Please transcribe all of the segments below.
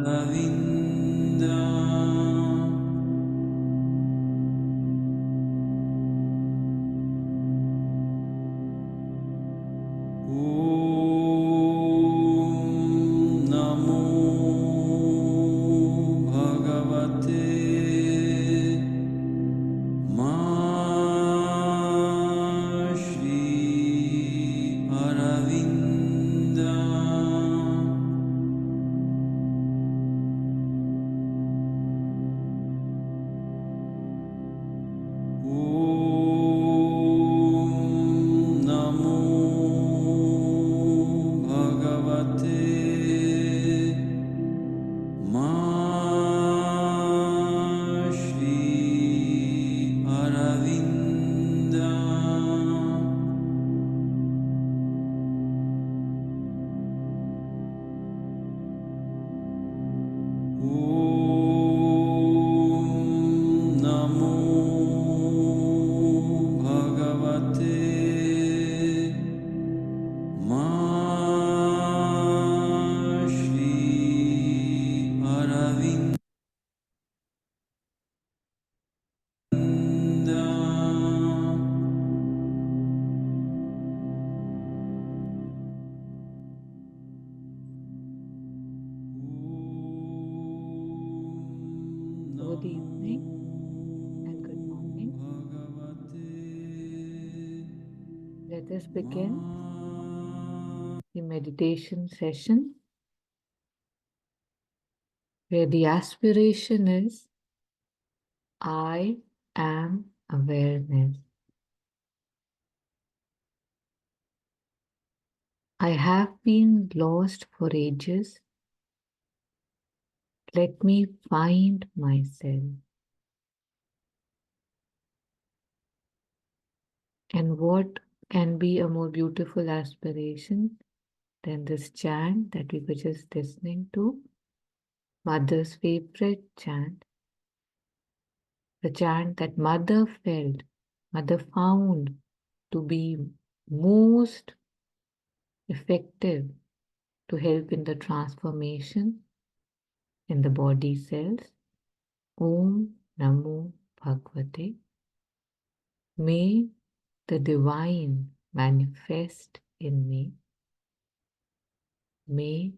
Aravinda. Om Namo Bhagavate Shri Aravinda. Om Namo Bhagavate Shri Aravinda. Om Namo Bhagavate Shri Aravinda. Good evening and good morning. Let us begin the meditation session where the aspiration is I am awareness. I have been lost for ages. Let me find myself. And what can be a more beautiful aspiration than this chant that we were just listening to? Mother's favorite chant. The chant that Mother felt, Mother found to be most effective to help in the transformation in the body cells. Om Namo Bhagvate. May the divine manifest in me. May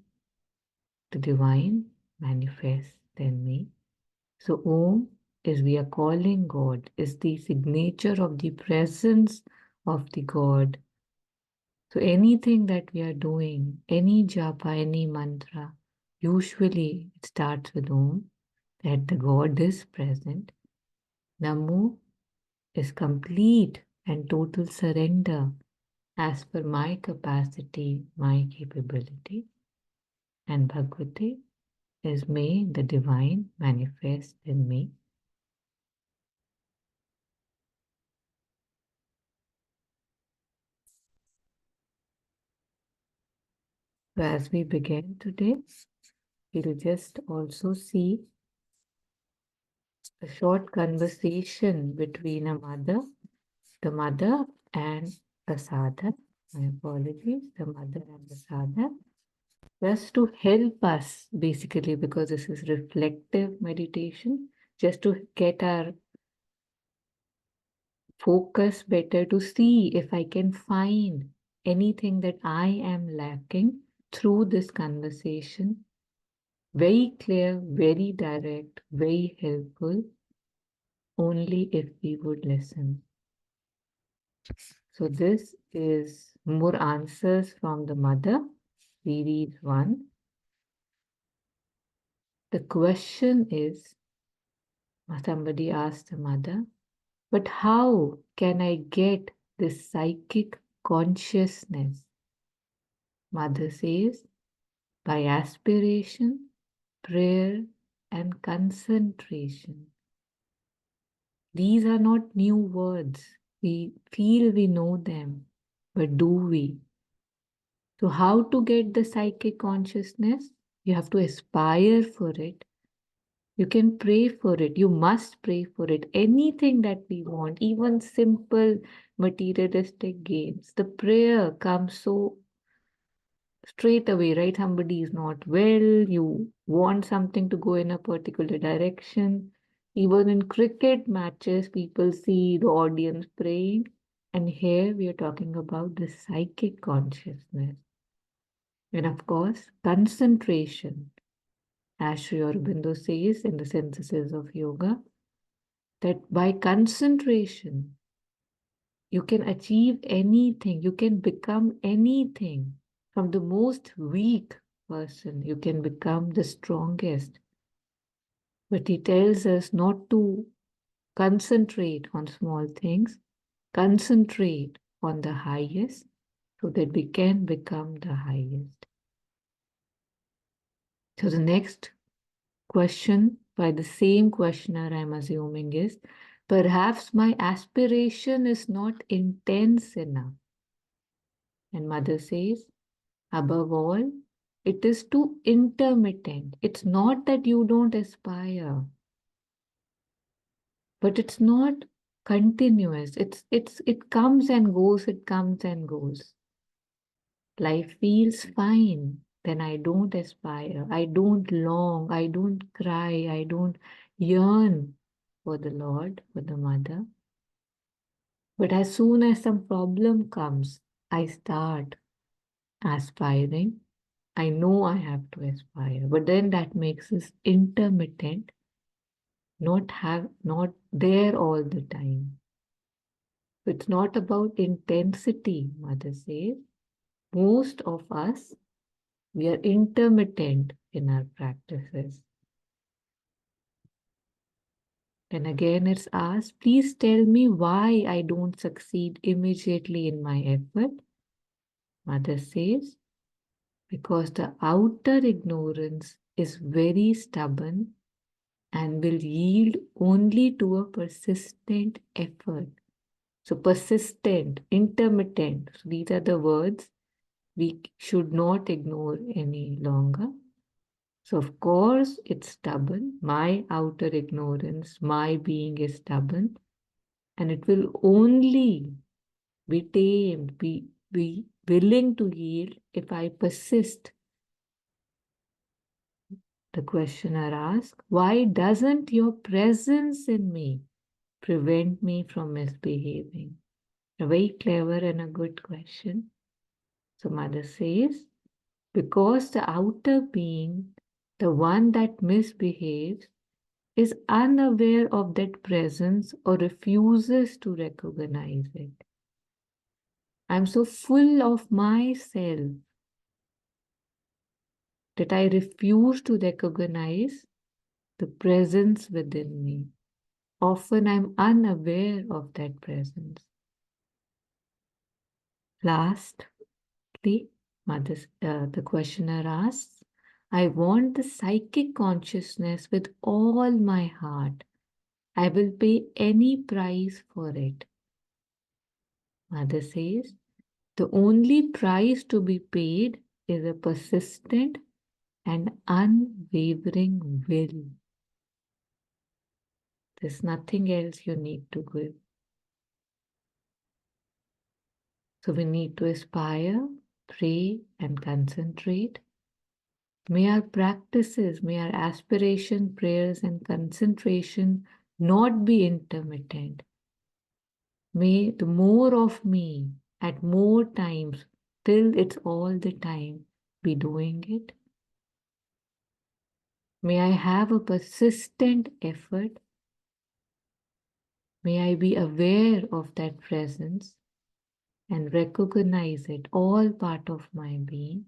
the divine manifest in me. So Om is we are calling God, is the signature of the presence of the God. So anything that we are doing, any japa, any mantra, usually it starts with Om, that the God is present. Namo is complete and total surrender as per my capacity, my capability. And Bhagavate is may the divine manifest in me. So as we begin today, we'll just also see a short conversation between the mother and the sadhak. My apologies, the mother and the sadhak. Just to help us, basically, because this is reflective meditation, just to get our focus better, to see if I can find anything that I am lacking through this conversation. Very clear, very direct, very helpful, only if we would listen. So this is more answers from the mother, series 1. The question is, somebody asked the mother, but how can I get this psychic consciousness? Mother says, by aspiration, prayer, and concentration. These are not new words. We feel we know them, but do we? So how to get the psychic consciousness? You have to aspire for it. You can pray for it. You must pray for it. Anything that we want, even simple materialistic gains, the prayer comes so straight away, right? Somebody is not well, you want something to go in a particular direction. Even in cricket matches, people see the audience praying. And here we are talking about the psychic consciousness. And of course, concentration, as Sri Aurobindo says in the Synthesis of Yoga, that by concentration, you can achieve anything, you can become anything. From the most weak person, you can become the strongest. But he tells us not to concentrate on small things, concentrate on the highest so that we can become the highest. So the next question by the same questioner, I'm assuming, is perhaps my aspiration is not intense enough. And mother says, above all, it is too intermittent. It's not that you don't aspire, but it's not continuous. It comes and goes, it comes and goes. Life feels fine, then I don't aspire, I don't long, I don't cry, I don't yearn for the Lord, for the mother. But as soon as some problem comes, I start aspiring. I know I have to aspire, but then that makes us intermittent, not there all the time. It's not about intensity, mother says. Most of us, we are intermittent in our practices. And again, it's asked, please tell me why I don't succeed immediately in my effort. Mother says, because the outer ignorance is very stubborn and will yield only to a persistent effort. So persistent, intermittent, so these are the words we should not ignore any longer. So of course it's stubborn, my outer ignorance, my being is stubborn, and it will only be tamed, be willing to yield if I persist. The questioner asks, why doesn't your presence in me prevent me from misbehaving? A very clever and a good question. So mother says, because the outer being, the one that misbehaves, is unaware of that presence or refuses to recognize it. I'm so full of myself that I refuse to recognize the presence within me. Often I'm unaware of that presence. Lastly, the questioner asks, I want the psychic consciousness with all my heart. I will pay any price for it. Mother says, the only price to be paid is a persistent and unwavering will. There's nothing else you need to give. So we need to aspire, pray, and concentrate. May our practices, may our aspiration, prayers, and concentration not be intermittent. May the more of me at more times, till it's all the time, be doing it. May I have a persistent effort. May I be aware of that presence and recognize it all part of my being.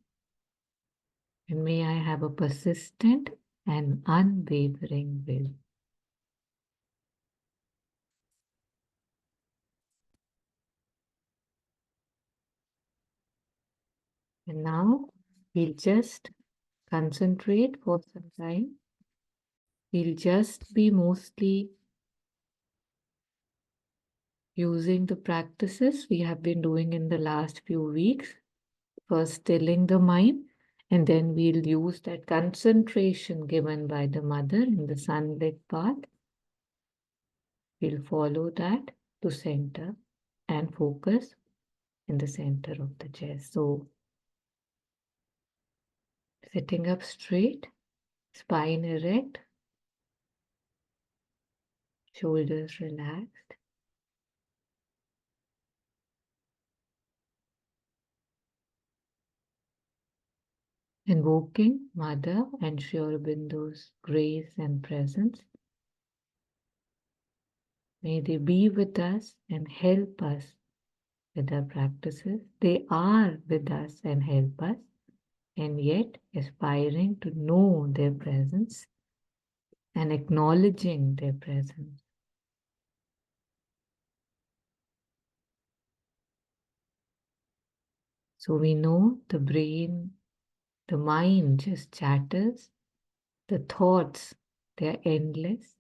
And may I have a persistent and unwavering will. And now we'll just concentrate for some time. We'll just be mostly using the practices we have been doing in the last few weeks. First, stilling the mind, and then we'll use that concentration given by the mother in the sunlit path. We'll follow that to center and focus in the center of the chest. So Sitting up straight, spine erect, shoulders relaxed. Invoking Mother and Sri Aurobindo's grace and presence. May they be with us and help us with our practices. They are with us and help us, and yet aspiring to know their presence and acknowledging their presence. So we know the brain, the mind just chatters, the thoughts, they're endless.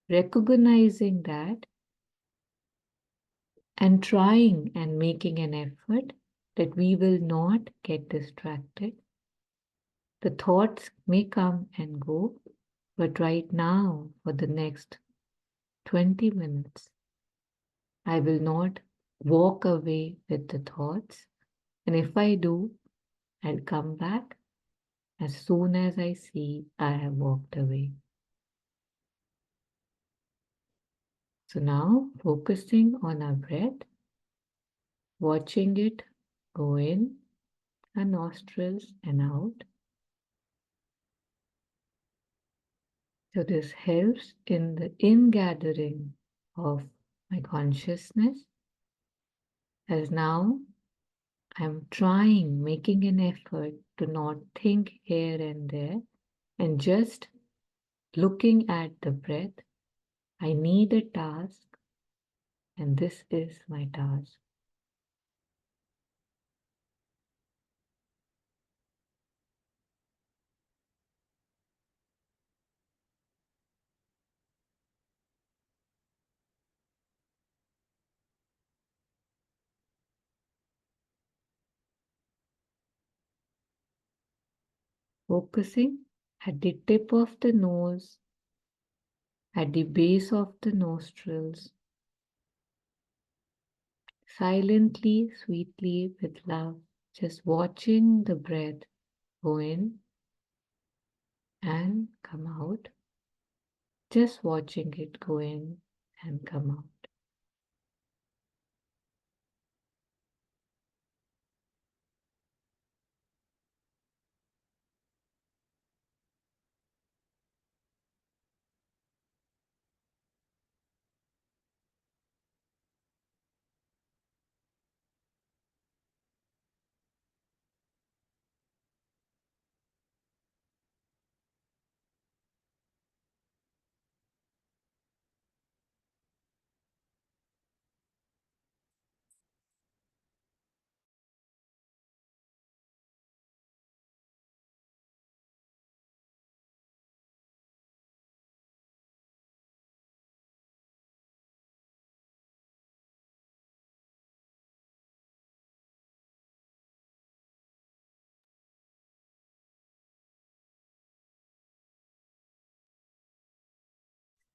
Recognizing that and trying and making an effort that we will not get distracted. The thoughts may come and go, but right now, for the next 20 minutes, I will not walk away with the thoughts. And if I do, I'll come back as soon as I see I have walked away. So now, focusing on our breath, watching it go in our nostrils and out. So this helps in the ingathering of my consciousness, as now I'm trying, making an effort to not think here and there and just looking at the breath. I need a task, and this is my task. Focusing at the tip of the nose, at the base of the nostrils, silently, sweetly, with love, just watching the breath go in and come out, just watching it go in and come out.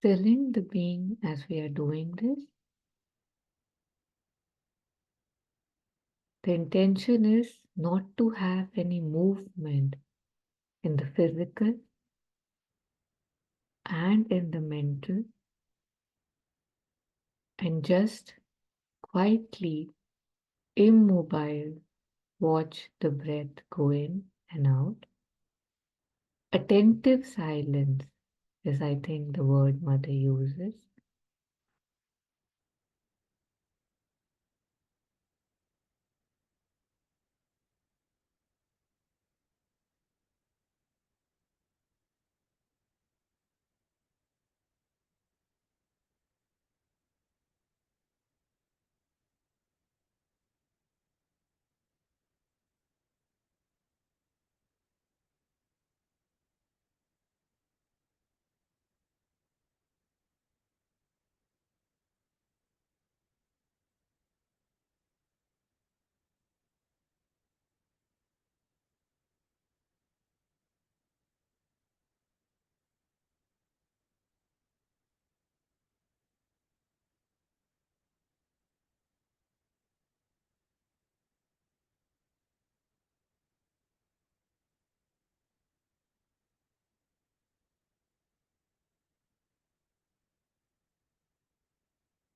Stilling the being as we are doing this. The intention is not to have any movement in the physical and in the mental, and just quietly, immobile, watch the breath go in and out. Attentive silence is, I think, the word Mother uses.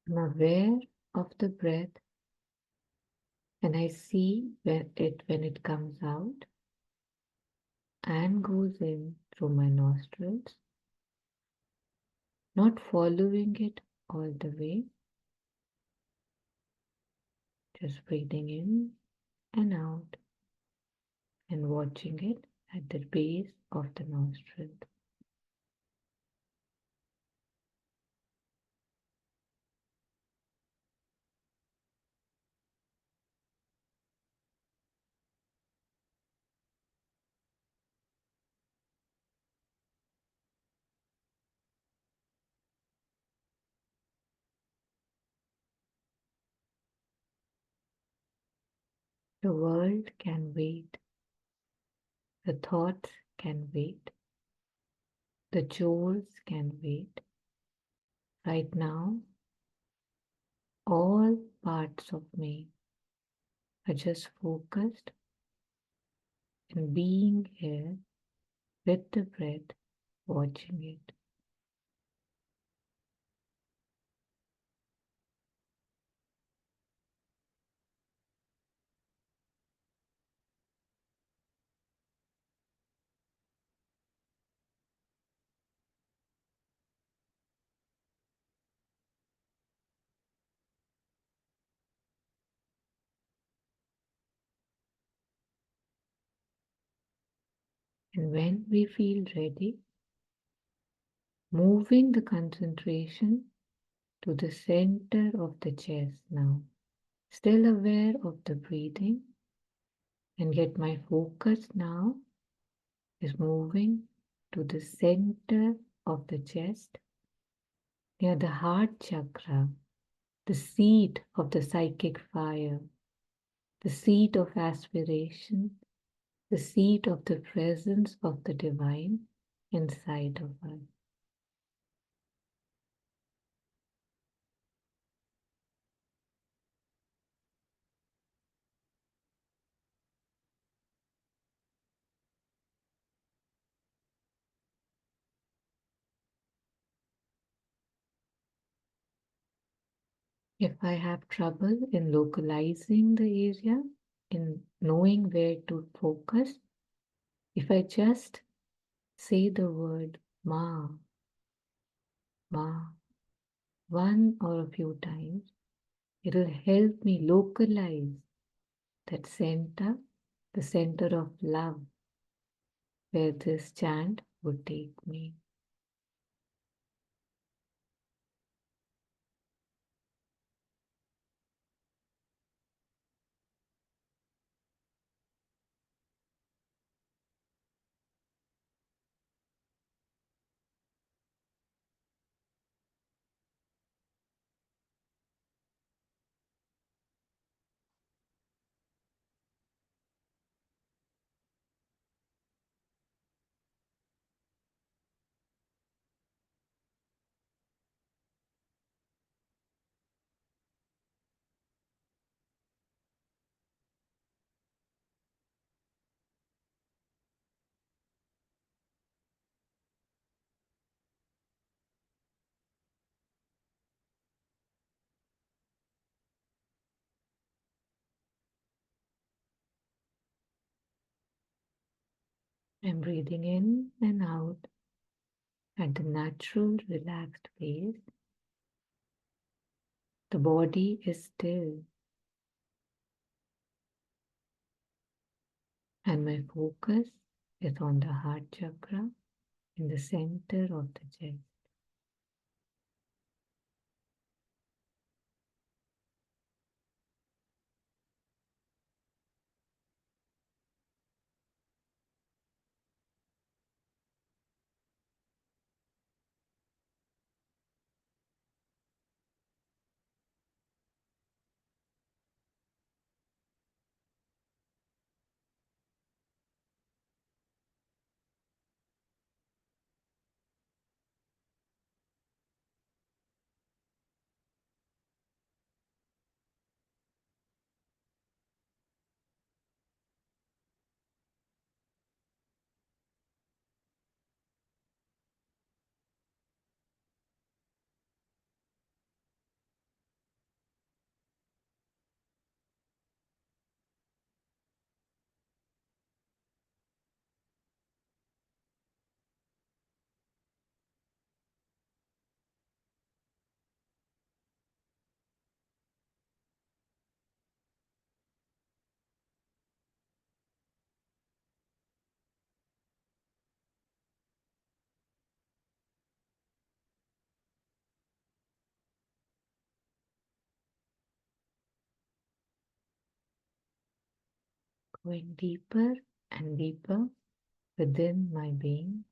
I'm aware of the breath and I see when it comes out and goes in through my nostrils, not following it all the way, just breathing in and out and watching it at the base of the nostril. The world can wait, the thoughts can wait, the chores can wait. Right now, all parts of me are just focused in being here with the breath, watching it. And when we feel ready, moving the concentration to the center of the chest now, still aware of the breathing, and yet my focus now is moving to the center of the chest, near the heart chakra, the seat of the psychic fire, the seat of aspiration, the seat of the presence of the divine inside of us. If I have trouble in localizing the area, in knowing where to focus, if I just say the word Ma, Ma, one or a few times, it will help me localize that center, the center of love, where this chant would take me. I'm breathing in and out at the natural, relaxed pace. The body is still, and my focus is on the heart chakra in the center of the chest. going deeper and deeper within my being.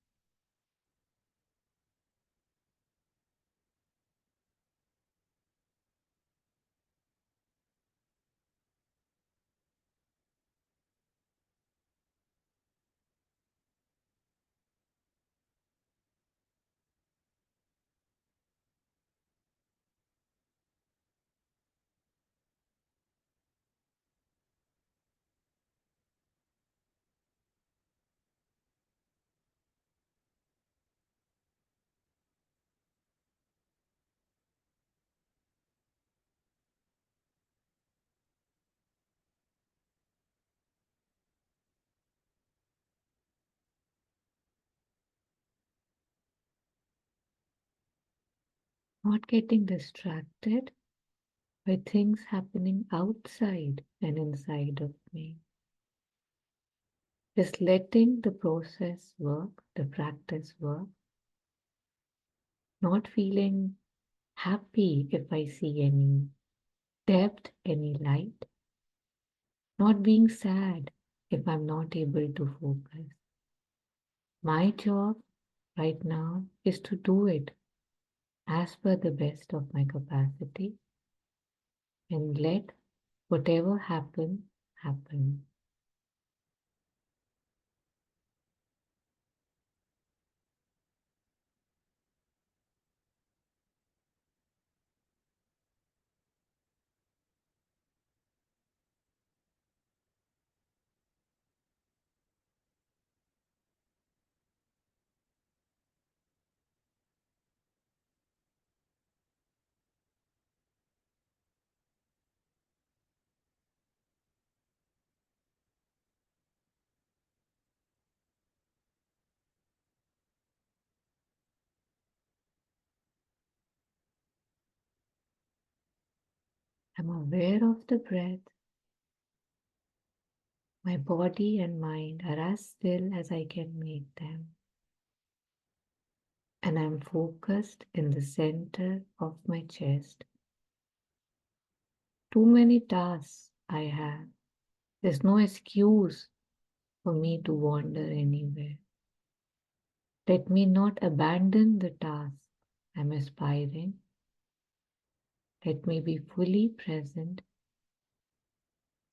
Not getting distracted by things happening outside and inside of me. Just letting the process work, the practice work, not feeling happy if I see any depth, any light, not being sad if I'm not able to focus. My job right now is to do it as per the best of my capacity and let whatever happen, happen. I'm aware of the breath. My body and mind are as still as I can make them. And I'm focused in the center of my chest. Too many tasks I have. There's no excuse for me to wander anywhere. Let me not abandon the task I'm aspiring. Let me be fully present,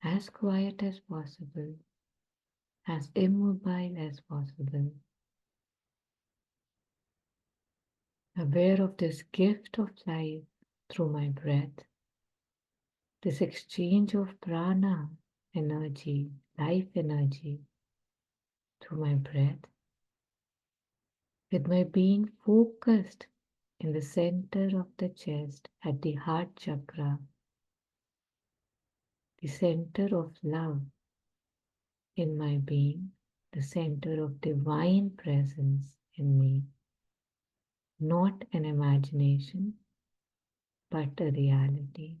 as quiet as possible, as immobile as possible, aware of this gift of life through my breath, this exchange of prana energy, life energy through my breath, with my being focused in the center of the chest at the heart chakra, the center of love in my being, the center of divine presence in me, not an imagination, but a reality.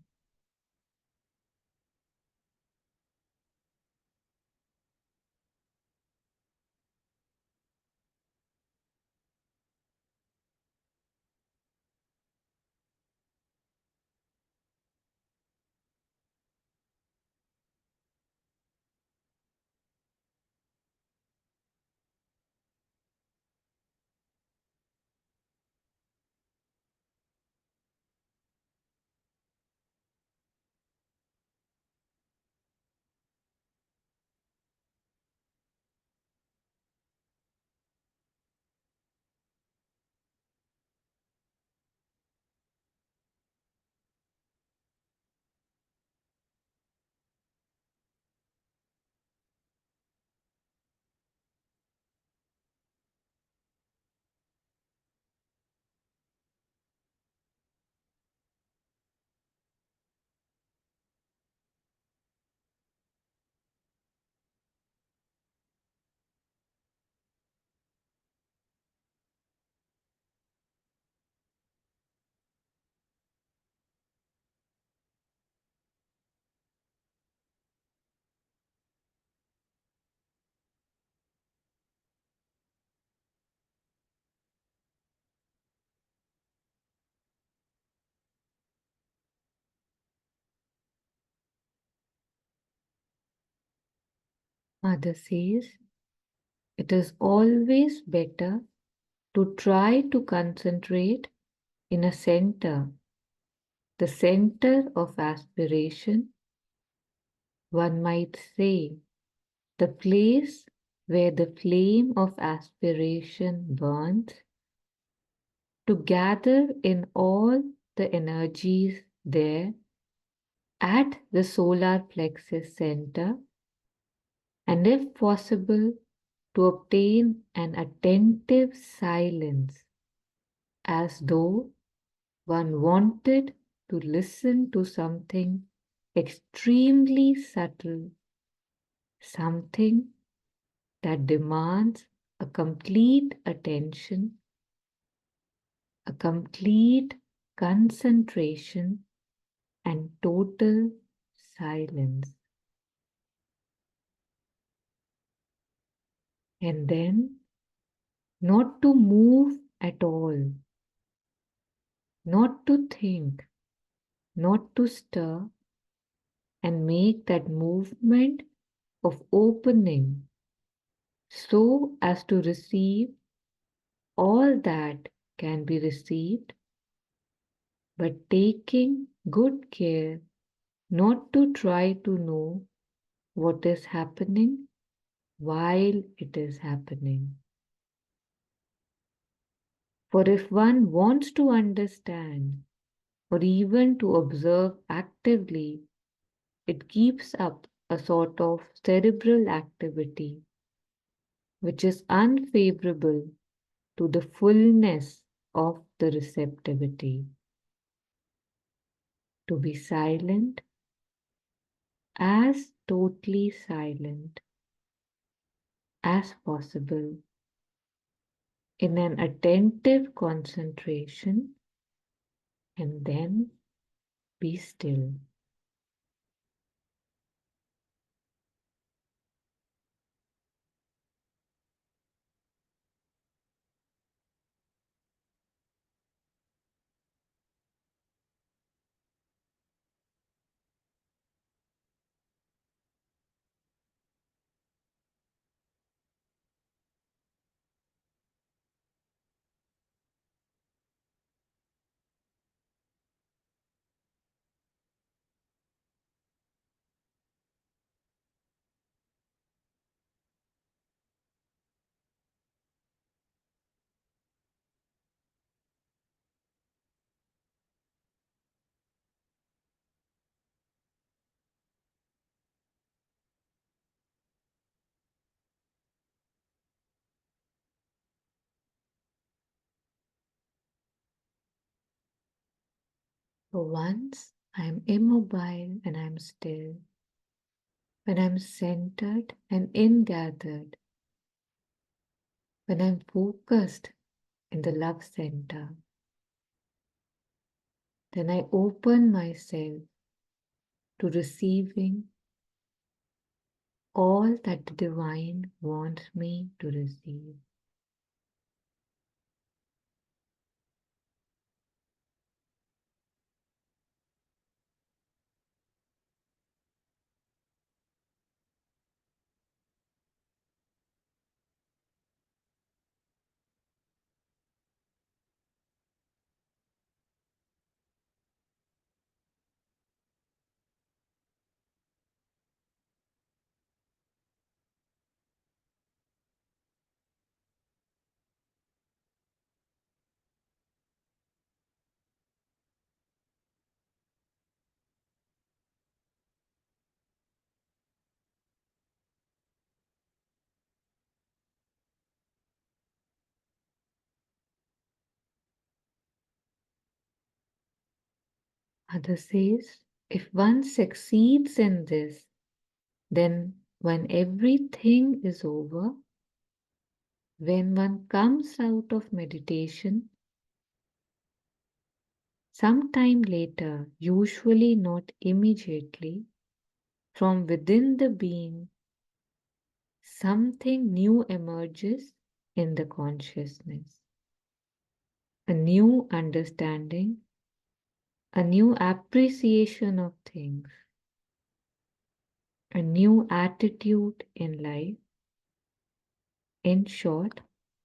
Mother says, it is always better to try to concentrate in a center, the center of aspiration, one might say, the place where the flame of aspiration burns, to gather in all the energies there at the solar plexus center, and if possible, to obtain an attentive silence, as though one wanted to listen to something extremely subtle, something that demands a complete attention, a complete concentration, and total silence. And then not to move at all, not to think, not to stir, and make that movement of opening so as to receive all that can be received, but taking good care not to try to know what is happening while it is happening. For if one wants to understand or even to observe actively, it keeps up a sort of cerebral activity which is unfavorable to the fullness of the receptivity. To be silent, as totally silent as possible, in an attentive concentration, and then be still. So once I am immobile and I am still, when I am centered and ingathered, when I am focused in the love center, then I open myself to receiving all that the divine wants me to receive. Mother says, if one succeeds in this, then when everything is over, when one comes out of meditation, sometime later, usually not immediately, from within the being, something new emerges in the consciousness. A new understanding, a new appreciation of things. a new attitude in life, in short,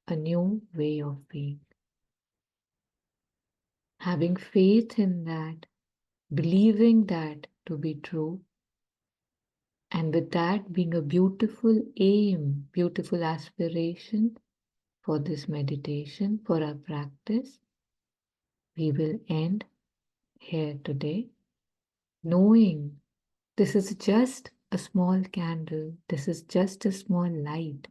a new way of being. Having faith in that, believing that to be true, and with that being a beautiful aim, beautiful aspiration for this meditation, for our practice, we will end here today, knowing this is just a small candle, this is just a small light.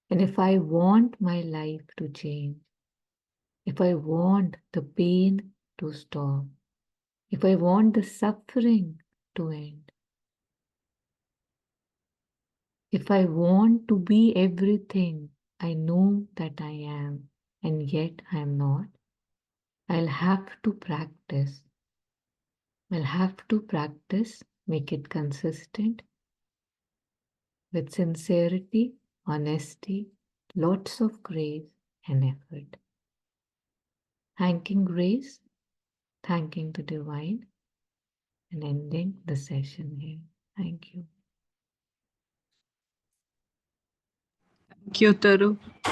And if I want my life to change, if I want the pain to stop, if I want the suffering to end, if I want to be everything I know that I am and yet I am not, I'll have to practice. I'll have to practice, make it consistent with sincerity, honesty, lots of grace and effort. Thanking grace, thanking the divine, and ending the session here. Thank you. Thank you, Taru.